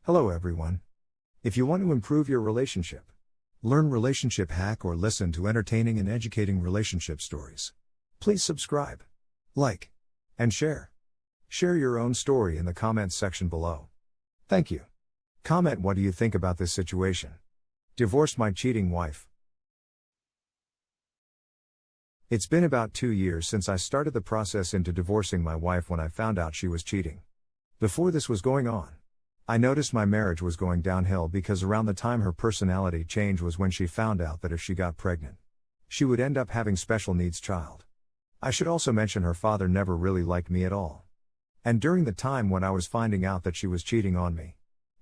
Hello everyone. If you want to improve your relationship, learn relationship hack or listen to entertaining and educating relationship stories, please subscribe, like, and share. Share your own story in the comments section below. Thank you. Comment what do you think about this situation. Divorced my cheating wife. It's been about 2 years since I started the process into divorcing my wife when I found out she was cheating. Before this was going on, I noticed my marriage was going downhill because around the time her personality changed was when she found out that if she got pregnant, she would end up having special needs child. I should also mention her father never really liked me at all. And during the time when I was finding out that she was cheating on me,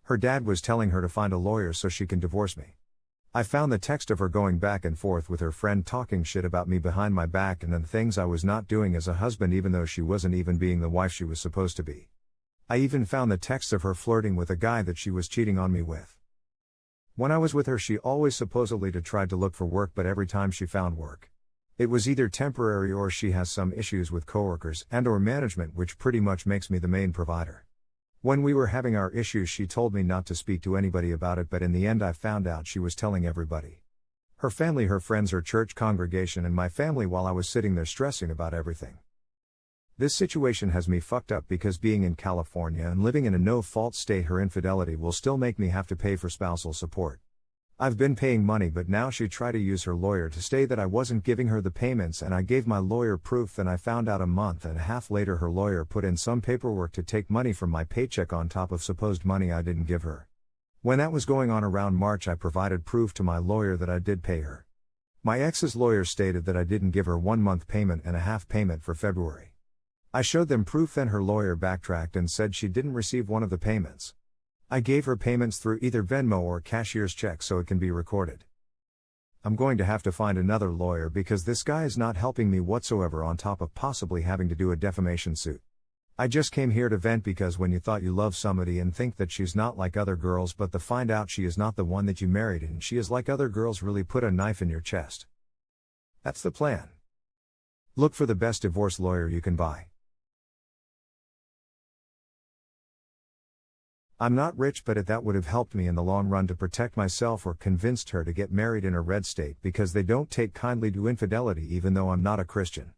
her dad was telling her to find a lawyer so she can divorce me. I found the text of her going back and forth with her friend talking shit about me behind my back and then things I was not doing as a husband even though she wasn't even being the wife she was supposed to be. I even found the text of her flirting with a guy that she was cheating on me with. When I was with her she always supposedly tried to look for work, but every time she found work, it was either temporary or she has some issues with coworkers and or management, which pretty much makes me the main provider. When we were having our issues she told me not to speak to anybody about it, but in the end I found out she was telling everybody. Her family, her friends, her church congregation and my family, while I was sitting there stressing about everything. This situation has me fucked up because being in California and living in a no-fault state, her infidelity will still make me have to pay for spousal support. I've been paying money, but now she tried to use her lawyer to say that I wasn't giving her the payments, and I gave my lawyer proof. Then I found out a month and a half later her lawyer put in some paperwork to take money from my paycheck on top of supposed money I didn't give her. When that was going on around March, I provided proof to my lawyer that I did pay her. My ex's lawyer stated that I didn't give her 1 month payment and a half payment for February. I showed them proof, then her lawyer backtracked and said she didn't receive one of the payments. I gave her payments through either Venmo or cashier's check so it can be recorded. I'm going to have to find another lawyer because this guy is not helping me whatsoever, on top of possibly having to do a defamation suit. I just came here to vent because when you thought you love somebody and think that she's not like other girls, but to find out she is not the one that you married and she is like other girls, really put a knife in your chest. That's the plan. Look for the best divorce lawyer you can buy. I'm not rich, but that would have helped me in the long run to protect myself, or convinced her to get married in a red state because they don't take kindly to infidelity, even though I'm not a Christian.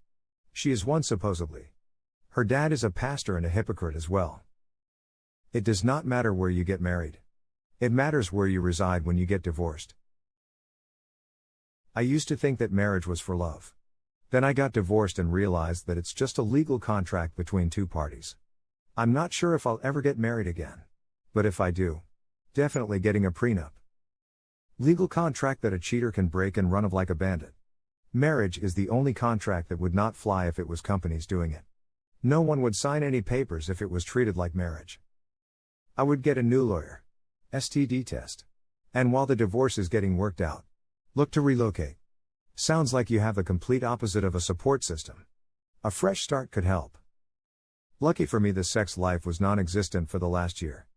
She is one supposedly. Her dad is a pastor and a hypocrite as well. It does not matter where you get married. It matters where you reside when you get divorced. I used to think that marriage was for love. Then I got divorced and realized that it's just a legal contract between two parties. I'm not sure if I'll ever get married again. But if I do, definitely getting a prenup. Legal contract that a cheater can break and run of like a bandit. Marriage is the only contract that would not fly if it was companies doing it. No one would sign any papers if it was treated like marriage. I would get a new lawyer. STD test. And while the divorce is getting worked out, look to relocate. Sounds like you have the complete opposite of a support system. A fresh start could help. Lucky for me, the sex life was non-existent for the last year.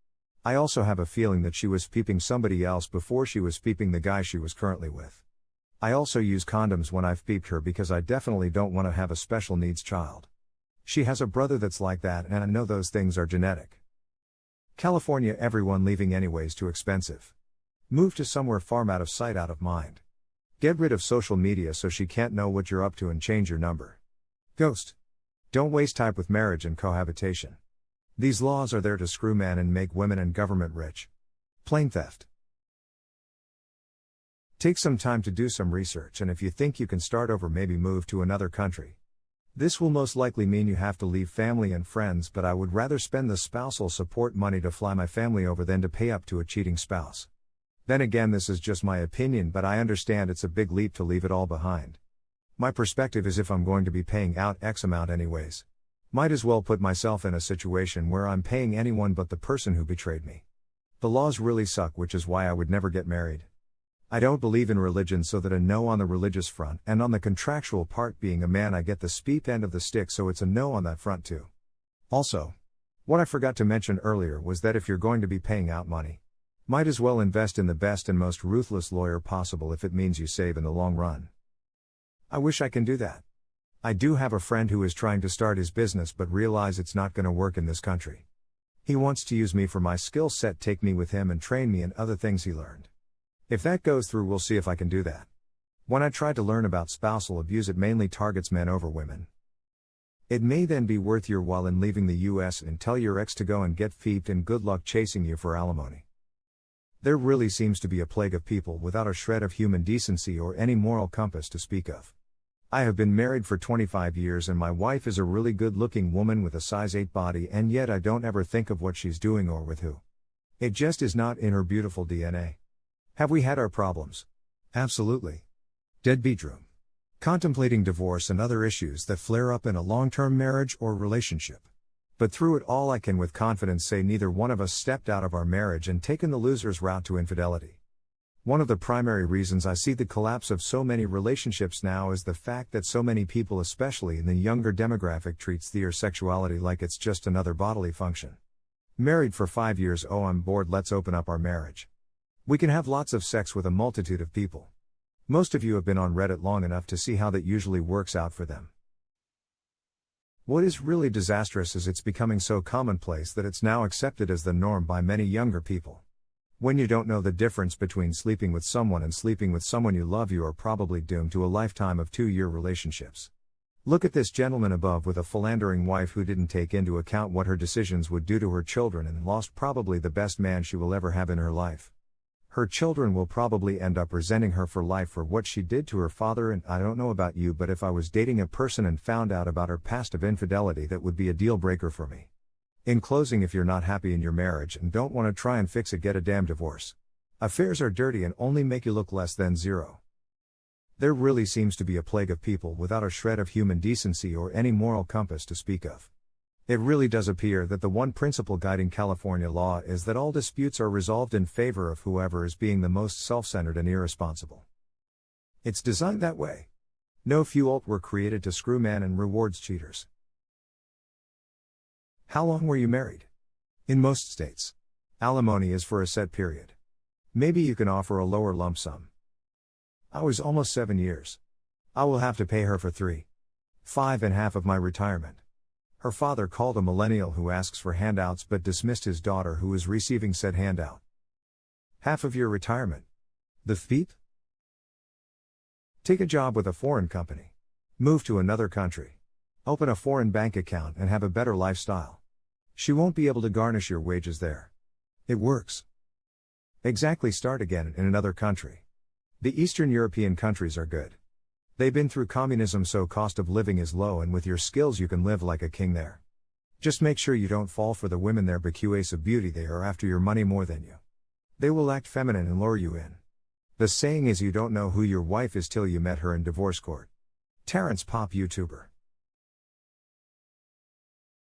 I also have a feeling that she was peeping somebody else before she was peeping the guy she was currently with. I also use condoms when I've peeped her because I definitely don't want to have a special needs child. She has a brother that's like that, and I know those things are genetic. California, everyone leaving anyways, too expensive. Move to somewhere farm, out of sight, out of mind. Get rid of social media so she can't know what you're up to, and change your number. Ghost. Don't waste time with marriage and cohabitation. These laws are there to screw men and make women and government rich. Plain theft. Take some time to do some research, and if you think you can start over, maybe move to another country. This will most likely mean you have to leave family and friends, but I would rather spend the spousal support money to fly my family over than to pay up to a cheating spouse. Then again, this is just my opinion, but I understand it's a big leap to leave it all behind. My perspective is, if I'm going to be paying out X amount anyways, might as well put myself in a situation where I'm paying anyone but the person who betrayed me. The laws really suck, which is why I would never get married. I don't believe in religion, so that a no on the religious front, and on the contractual part, being a man, I get the steep end of the stick, so it's a no on that front too. Also, what I forgot to mention earlier was that if you're going to be paying out money, might as well invest in the best and most ruthless lawyer possible if it means you save in the long run. I wish I can do that. I do have a friend who is trying to start his business but realize it's not going to work in this country. He wants to use me for my skill set, take me with him and train me in other things he learned. If that goes through, we'll see if I can do that. When I tried to learn about spousal abuse, it mainly targets men over women. It may then be worth your while in leaving the US and tell your ex to go and get feeped, and good luck chasing you for alimony. There really seems to be a plague of people without a shred of human decency or any moral compass to speak of. I have been married for 25 years and my wife is a really good-looking woman with a size 8 body, and yet I don't ever think of what she's doing or with who. It just is not in her beautiful DNA. Have we had our problems? Absolutely. Deadbeat room. Contemplating divorce and other issues that flare up in a long-term marriage or relationship. But through it all, I can with confidence say neither one of us stepped out of our marriage and taken the loser's route to infidelity. One of the primary reasons I see the collapse of so many relationships now is the fact that so many people, especially in the younger demographic, treats their sexuality like it's just another bodily function. Married for 5 years, oh I'm bored, let's open up our marriage. We can have lots of sex with a multitude of people. Most of you have been on Reddit long enough to see how that usually works out for them. What is really disastrous is it's becoming so commonplace that it's now accepted as the norm by many younger people. When you don't know the difference between sleeping with someone and sleeping with someone you love, you are probably doomed to a lifetime of 2-year relationships. Look at this gentleman above with a philandering wife who didn't take into account what her decisions would do to her children and lost probably the best man she will ever have in her life. Her children will probably end up resenting her for life for what she did to her father, and I don't know about you, but if I was dating a person and found out about her past of infidelity, that would be a deal breaker for me. In closing, if you're not happy in your marriage and don't want to try and fix it, get a damn divorce. Affairs are dirty and only make you look less than zero. There really seems to be a plague of people without a shred of human decency or any moral compass to speak of. It really does appear that the one principle guiding California law is that all disputes are resolved in favor of whoever is being the most self-centered and irresponsible. It's designed that way. No few alt were created to screw men and rewards cheaters. How long were you married? In most states, alimony is for a set period. Maybe you can offer a lower lump sum. I was almost 7 years. I will have to pay her for 5.5 of my retirement. Her father called a millennial who asks for handouts but dismissed his daughter who is receiving said handout. Half of your retirement. The FEEP? Take a job with a foreign company. Move to another country. Open a foreign bank account and have a better lifestyle. She won't be able to garnish your wages there. It works. Exactly. Start again in another country. The Eastern European countries are good. They've been through communism, so cost of living is low, and with your skills you can live like a king there. Just make sure you don't fall for the women there because of beauty, they are after your money more than you. They will act feminine and lure you in. The saying is you don't know who your wife is till you met her in divorce court. Terrence Pop, YouTuber.